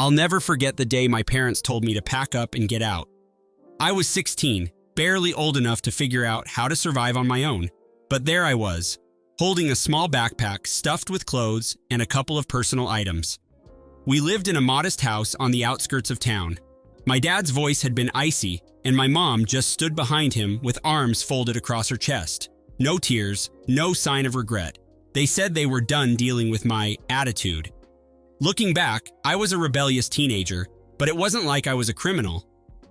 I'll never forget the day my parents told me to pack up and get out. I was 16, barely old enough to figure out how to survive on my own. But there I was, holding a small backpack stuffed with clothes and a couple of personal items. We lived in a modest house on the outskirts of town. My dad's voice had been icy, and my mom just stood behind him with arms folded across her chest. No tears, no sign of regret. They said they were done dealing with my attitude. Looking back, I was a rebellious teenager, but it wasn't like I was a criminal.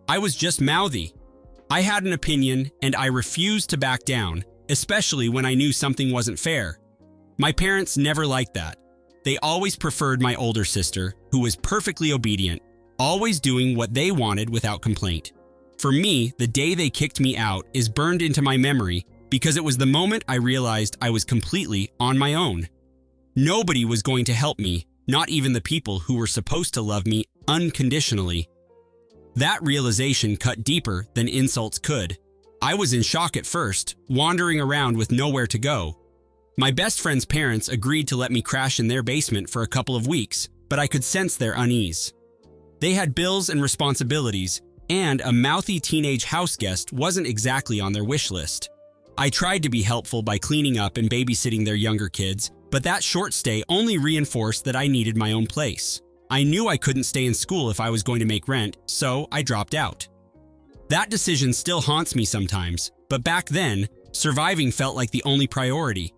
I was just mouthy. I had an opinion, and I refused to back down, especially when I knew something wasn't fair. My parents never liked that. They always preferred my older sister, who was perfectly obedient, always doing what they wanted without complaint. For me, the day they kicked me out is burned into my memory because it was the moment I realized I was completely on my own. Nobody was going to help me, not even the people who were supposed to love me unconditionally. That realization cut deeper than insults could. I was in shock at first, wandering around with nowhere to go. My best friend's parents agreed to let me crash in their basement for a couple of weeks, but I could sense their unease. They had bills and responsibilities, and a mouthy teenage house guest wasn't exactly on their wish list. I tried to be helpful by cleaning up and babysitting their younger kids, but that short stay only reinforced that I needed my own place. I knew I couldn't stay in school if I was going to make rent, so I dropped out. That decision still haunts me sometimes, but back then, surviving felt like the only priority.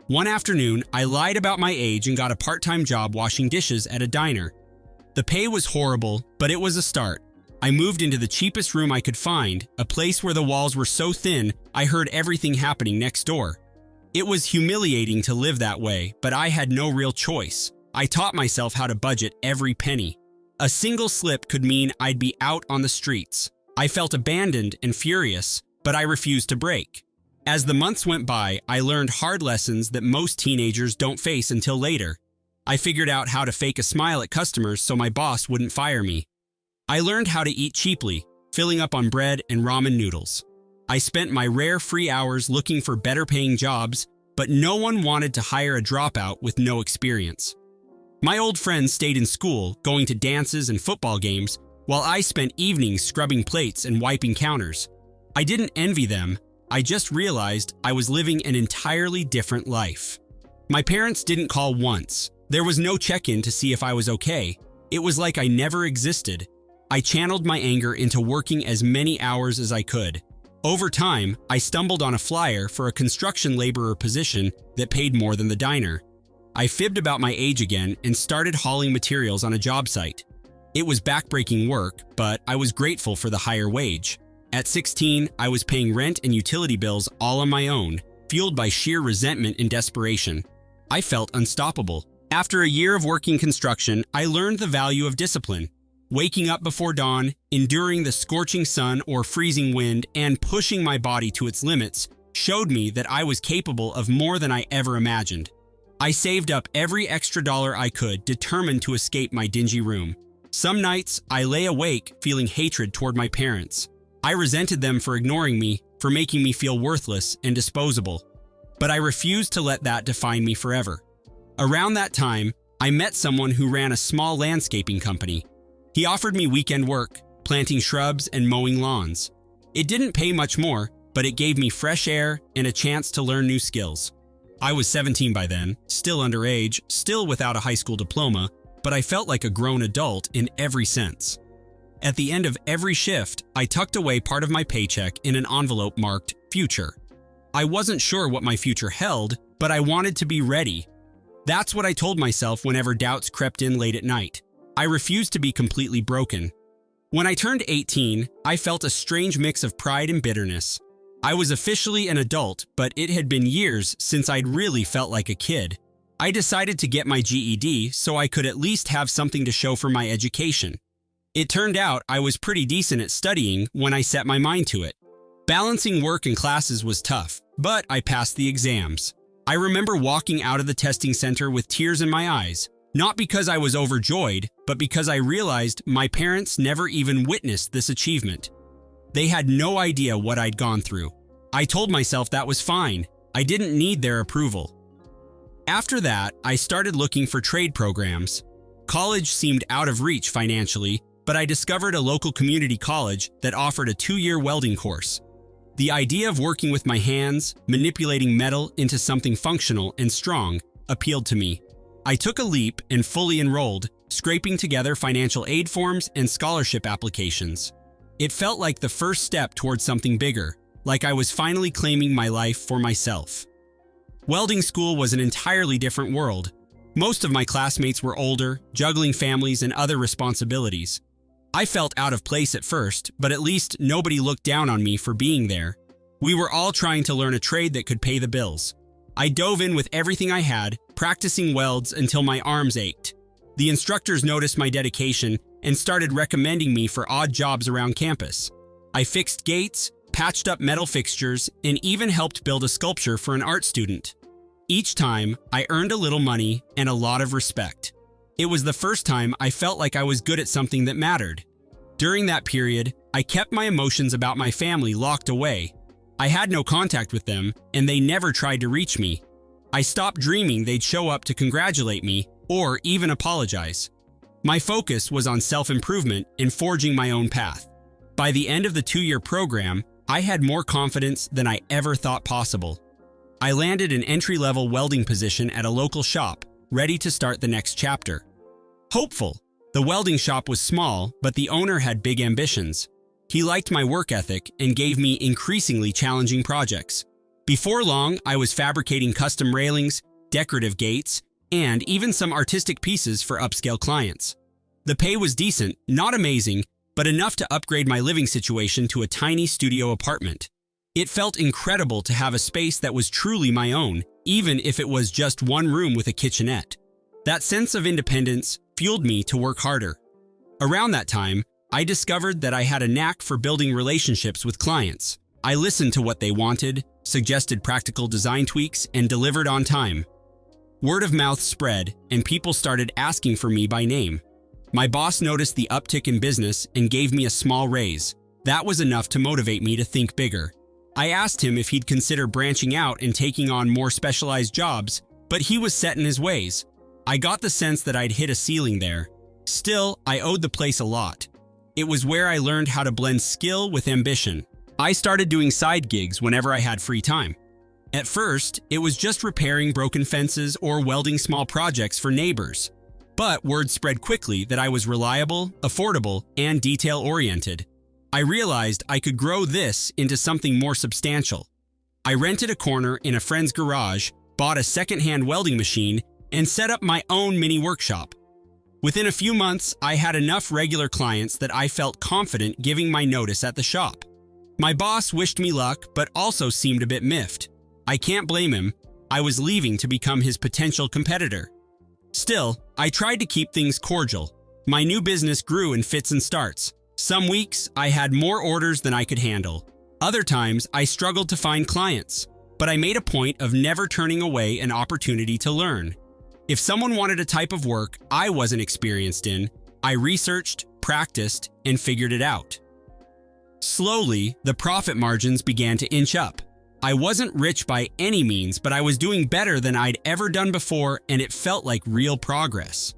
One afternoon, I lied about my age and got a part-time job washing dishes at a diner. The pay was horrible, but it was a start. I moved into the cheapest room I could find, a place where the walls were so thin I heard everything happening next door. It was humiliating to live that way, but I had no real choice. I taught myself how to budget every penny. A single slip could mean I'd be out on the streets. I felt abandoned and furious, but I refused to break. As the months went by, I learned hard lessons that most teenagers don't face until later. I figured out how to fake a smile at customers so my boss wouldn't fire me. I learned how to eat cheaply, filling up on bread and ramen noodles. I spent my rare free hours looking for better-paying jobs, but no one wanted to hire a dropout with no experience. My old friends stayed in school, going to dances and football games, while I spent evenings scrubbing plates and wiping counters. I didn't envy them, I just realized I was living an entirely different life. My parents didn't call once. There was no check-in to see if I was okay. It was like I never existed. I channeled my anger into working as many hours as I could. Over time, I stumbled on a flyer for a construction laborer position that paid more than the diner. I fibbed about my age again and started hauling materials on a job site. It was backbreaking work, but I was grateful for the higher wage. At 16, I was paying rent and utility bills all on my own, fueled by sheer resentment and desperation. I felt unstoppable. After a year of working construction, I learned the value of discipline. Waking up before dawn, enduring the scorching sun or freezing wind, and pushing my body to its limits showed me that I was capable of more than I ever imagined. I saved up every extra dollar I could, determined to escape my dingy room. Some nights, I lay awake feeling hatred toward my parents. I resented them for ignoring me, for making me feel worthless and disposable. But I refused to let that define me forever. Around that time, I met someone who ran a small landscaping company. He offered me weekend work, planting shrubs and mowing lawns. It didn't pay much more, but it gave me fresh air and a chance to learn new skills. I was 17 by then, still underage, still without a high school diploma, but I felt like a grown adult in every sense. At the end of every shift, I tucked away part of my paycheck in an envelope marked "Future." I wasn't sure what my future held, but I wanted to be ready. That's what I told myself whenever doubts crept in late at night. I refused to be completely broken. When I turned 18, I felt a strange mix of pride and bitterness. I was officially an adult, but it had been years since I'd really felt like a kid. I decided to get my GED so I could at least have something to show for my education. It turned out I was pretty decent at studying when I set my mind to it. Balancing work and classes was tough, but I passed the exams. I remember walking out of the testing center with tears in my eyes, not because I was overjoyed, but because I realized my parents never even witnessed this achievement. They had no idea what I'd gone through. I told myself that was fine. I didn't need their approval. After that, I started looking for trade programs. College seemed out of reach financially, but I discovered a local community college that offered a 2-year welding course. The idea of working with my hands, manipulating metal into something functional and strong, appealed to me. I took a leap and fully enrolled, scraping together financial aid forms and scholarship applications. It felt like the first step towards something bigger, like I was finally claiming my life for myself. Welding school was an entirely different world. Most of my classmates were older, juggling families and other responsibilities. I felt out of place at first, but at least nobody looked down on me for being there. We were all trying to learn a trade that could pay the bills. I dove in with everything I had, practicing welds until my arms ached. The instructors noticed my dedication and started recommending me for odd jobs around campus. I fixed gates, patched up metal fixtures, and even helped build a sculpture for an art student. Each time, I earned a little money and a lot of respect. It was the first time I felt like I was good at something that mattered. During that period, I kept my emotions about my family locked away. I had no contact with them, and they never tried to reach me. I stopped dreaming they'd show up to congratulate me or even apologize. My focus was on self-improvement and forging my own path. By the end of the 2-year program, I had more confidence than I ever thought possible. I landed an entry-level welding position at a local shop, ready to start the next chapter. Hopeful. The welding shop was small, but the owner had big ambitions. He liked my work ethic and gave me increasingly challenging projects. Before long, I was fabricating custom railings, decorative gates, and even some artistic pieces for upscale clients. The pay was decent, not amazing, but enough to upgrade my living situation to a tiny studio apartment. It felt incredible to have a space that was truly my own, even if it was just one room with a kitchenette. That sense of independence fueled me to work harder. Around that time, I discovered that I had a knack for building relationships with clients. I listened to what they wanted, suggested practical design tweaks, and delivered on time. Word of mouth spread, and people started asking for me by name. My boss noticed the uptick in business and gave me a small raise. That was enough to motivate me to think bigger. I asked him if he'd consider branching out and taking on more specialized jobs, but he was set in his ways. I got the sense that I'd hit a ceiling there. Still, I owed the place a lot. It was where I learned how to blend skill with ambition. I started doing side gigs whenever I had free time. At first, it was just repairing broken fences or welding small projects for neighbors. But word spread quickly that I was reliable, affordable, and detail-oriented. I realized I could grow this into something more substantial. I rented a corner in a friend's garage, bought a second-hand welding machine, and set up my own mini workshop. Within a few months, I had enough regular clients that I felt confident giving my notice at the shop. My boss wished me luck, but also seemed a bit miffed. I can't blame him. I was leaving to become his potential competitor. Still, I tried to keep things cordial. My new business grew in fits and starts. Some weeks, I had more orders than I could handle. Other times, I struggled to find clients. But I made a point of never turning away an opportunity to learn. If someone wanted a type of work I wasn't experienced in, I researched, practiced, and figured it out. Slowly, the profit margins began to inch up. I wasn't rich by any means, but I was doing better than I'd ever done before, and it felt like real progress.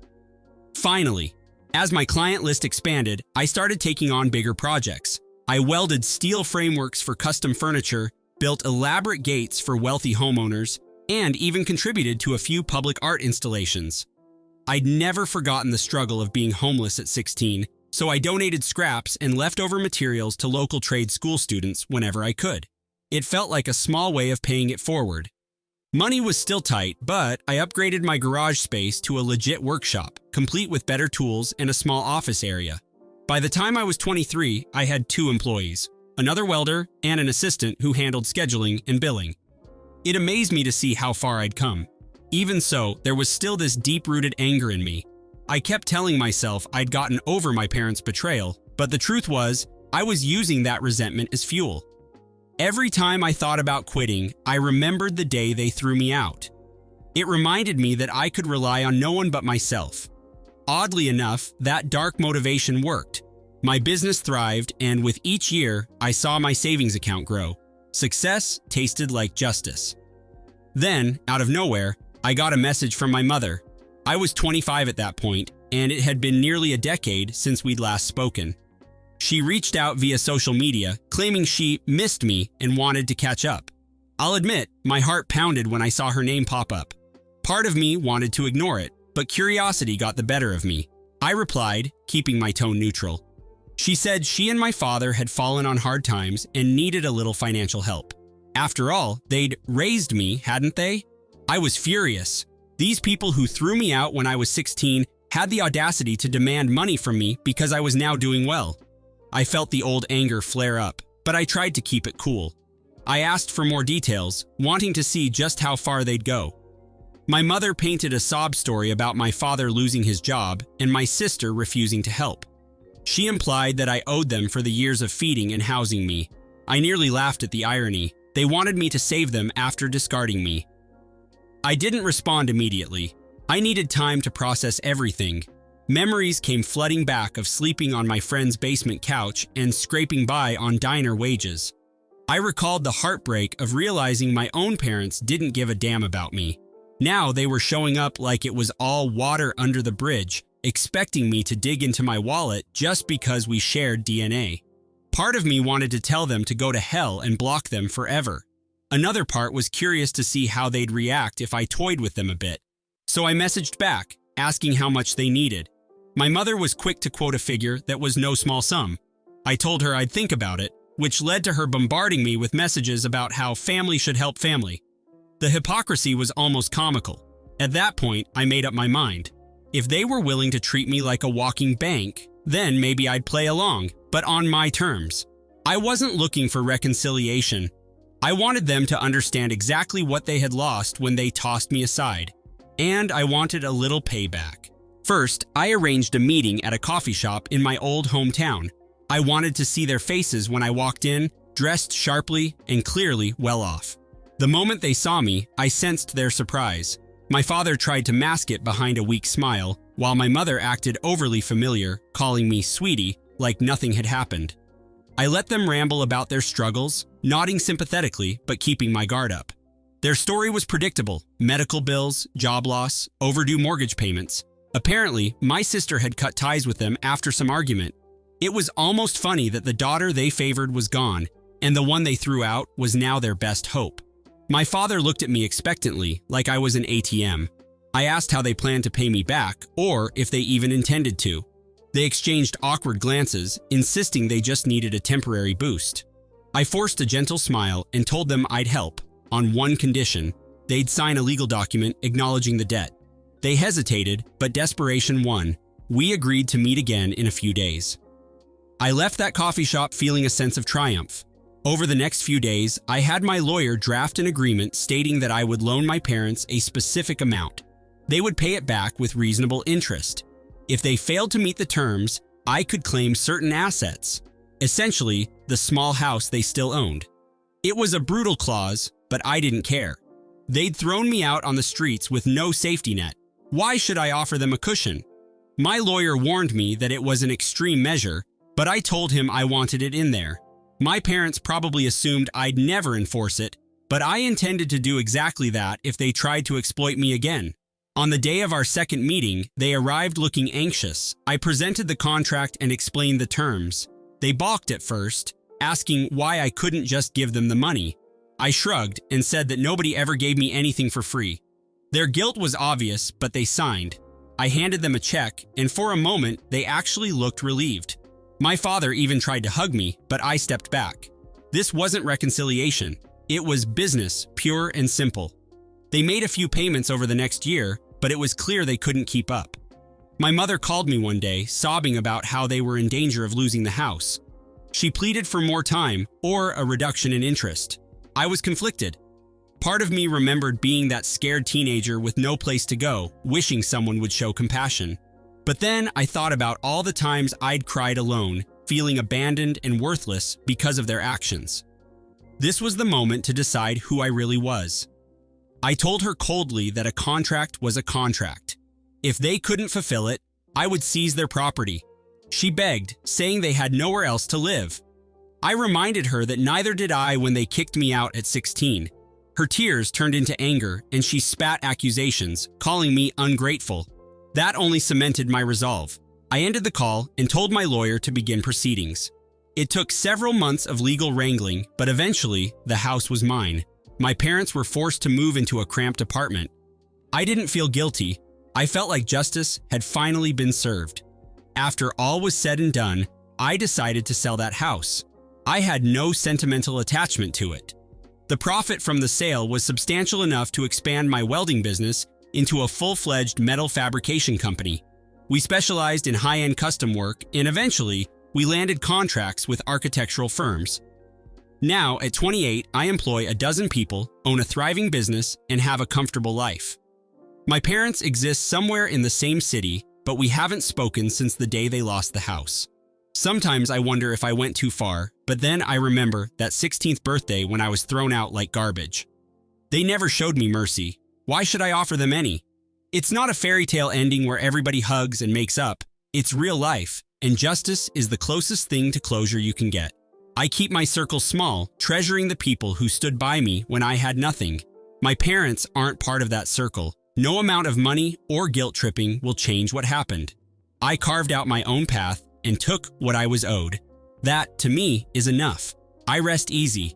Finally, as my client list expanded, I started taking on bigger projects. I welded steel frameworks for custom furniture, built elaborate gates for wealthy homeowners, and even contributed to a few public art installations. I'd never forgotten the struggle of being homeless at 16, so I donated scraps and leftover materials to local trade school students whenever I could. It felt like a small way of paying it forward. Money was still tight, but I upgraded my garage space to a legit workshop, complete with better tools and a small office area. By the time I was 23, I had 2 employees, another welder and an assistant who handled scheduling and billing. It amazed me to see how far I'd come. Even so, there was still this deep-rooted anger in me. I kept telling myself I'd gotten over my parents' betrayal, but the truth was, I was using that resentment as fuel. Every time I thought about quitting, I remembered the day they threw me out. It reminded me that I could rely on no one but myself. Oddly enough, that dark motivation worked. My business thrived, and with each year, I saw my savings account grow. Success tasted like justice. Then, out of nowhere, I got a message from my mother. I was 25 at that point, and it had been nearly a decade since we'd last spoken. She reached out via social media, claiming she missed me and wanted to catch up. I'll admit, my heart pounded when I saw her name pop up. Part of me wanted to ignore it, but curiosity got the better of me. I replied, keeping my tone neutral. She said she and my father had fallen on hard times and needed a little financial help. After all, they'd raised me, hadn't they? I was furious. These people who threw me out when I was 16 had the audacity to demand money from me because I was now doing well. I felt the old anger flare up, but I tried to keep it cool. I asked for more details, wanting to see just how far they'd go. My mother painted a sob story about my father losing his job and my sister refusing to help. She implied that I owed them for the years of feeding and housing me. I nearly laughed at the irony. They wanted me to save them after discarding me. I didn't respond immediately. I needed time to process everything. Memories came flooding back of sleeping on my friend's basement couch and scraping by on diner wages. I recalled the heartbreak of realizing my own parents didn't give a damn about me. Now they were showing up like it was all water under the bridge, expecting me to dig into my wallet just because we shared DNA. Part of me wanted to tell them to go to hell and block them forever. Another part was curious to see how they'd react if I toyed with them a bit. So I messaged back, asking how much they needed. My mother was quick to quote a figure that was no small sum. I told her I'd think about it, which led to her bombarding me with messages about how family should help family. The hypocrisy was almost comical. At that point, I made up my mind. If they were willing to treat me like a walking bank, then maybe I'd play along, but on my terms. I wasn't looking for reconciliation. I wanted them to understand exactly what they had lost when they tossed me aside. And I wanted a little payback. First, I arranged a meeting at a coffee shop in my old hometown. I wanted to see their faces when I walked in, dressed sharply and clearly well off. The moment they saw me, I sensed their surprise. My father tried to mask it behind a weak smile, while my mother acted overly familiar, calling me sweetie, like nothing had happened. I let them ramble about their struggles, nodding sympathetically but keeping my guard up. Their story was predictable: medical bills, job loss, overdue mortgage payments. Apparently, my sister had cut ties with them after some argument. It was almost funny that the daughter they favored was gone, and the one they threw out was now their best hope. My father looked at me expectantly, like I was an ATM. I asked how they planned to pay me back, or if they even intended to. They exchanged awkward glances, insisting they just needed a temporary boost. I forced a gentle smile and told them I'd help, on one condition: they'd sign a legal document acknowledging the debt. They hesitated, but desperation won. We agreed to meet again in a few days. I left that coffee shop feeling a sense of triumph. Over the next few days, I had my lawyer draft an agreement stating that I would loan my parents a specific amount. They would pay it back with reasonable interest. If they failed to meet the terms, I could claim certain assets, essentially the small house they still owned. It was a brutal clause, but I didn't care. They'd thrown me out on the streets with no safety net. Why should I offer them a cushion? My lawyer warned me that it was an extreme measure, but I told him I wanted it in there. My parents probably assumed I'd never enforce it, but I intended to do exactly that if they tried to exploit me again. On the day of our second meeting, they arrived looking anxious. I presented the contract and explained the terms. They balked at first, asking why I couldn't just give them the money. I shrugged and said that nobody ever gave me anything for free. Their guilt was obvious, but they signed. I handed them a check, and for a moment, they actually looked relieved. My father even tried to hug me, but I stepped back. This wasn't reconciliation. It was business, pure and simple. They made a few payments over the next year, but it was clear they couldn't keep up. My mother called me one day, sobbing about how they were in danger of losing the house. She pleaded for more time or a reduction in interest. I was conflicted. Part of me remembered being that scared teenager with no place to go, wishing someone would show compassion. But then I thought about all the times I'd cried alone, feeling abandoned and worthless because of their actions. This was the moment to decide who I really was. I told her coldly that a contract was a contract. If they couldn't fulfill it, I would seize their property. She begged, saying they had nowhere else to live. I reminded her that neither did I when they kicked me out at 16. Her tears turned into anger, and she spat accusations, calling me ungrateful. That only cemented my resolve. I ended the call and told my lawyer to begin proceedings. It took several months of legal wrangling, but eventually, the house was mine. My parents were forced to move into a cramped apartment. I didn't feel guilty. I felt like justice had finally been served. After all was said and done, I decided to sell that house. I had no sentimental attachment to it. The profit from the sale was substantial enough to expand my welding business into a full-fledged metal fabrication company. We specialized in high-end custom work, and eventually, we landed contracts with architectural firms. Now, at 28, I employ a dozen people, own a thriving business, and have a comfortable life. My parents exist somewhere in the same city, but we haven't spoken since the day they lost the house. Sometimes I wonder if I went too far, but then I remember that 16th birthday when I was thrown out like garbage. They never showed me mercy. Why should I offer them any? It's not a fairy tale ending where everybody hugs and makes up. It's real life, and justice is the closest thing to closure you can get. I keep my circle small, treasuring the people who stood by me when I had nothing. My parents aren't part of that circle. No amount of money or guilt tripping will change what happened. I carved out my own path and took what I was owed. That, to me, is enough. I rest easy,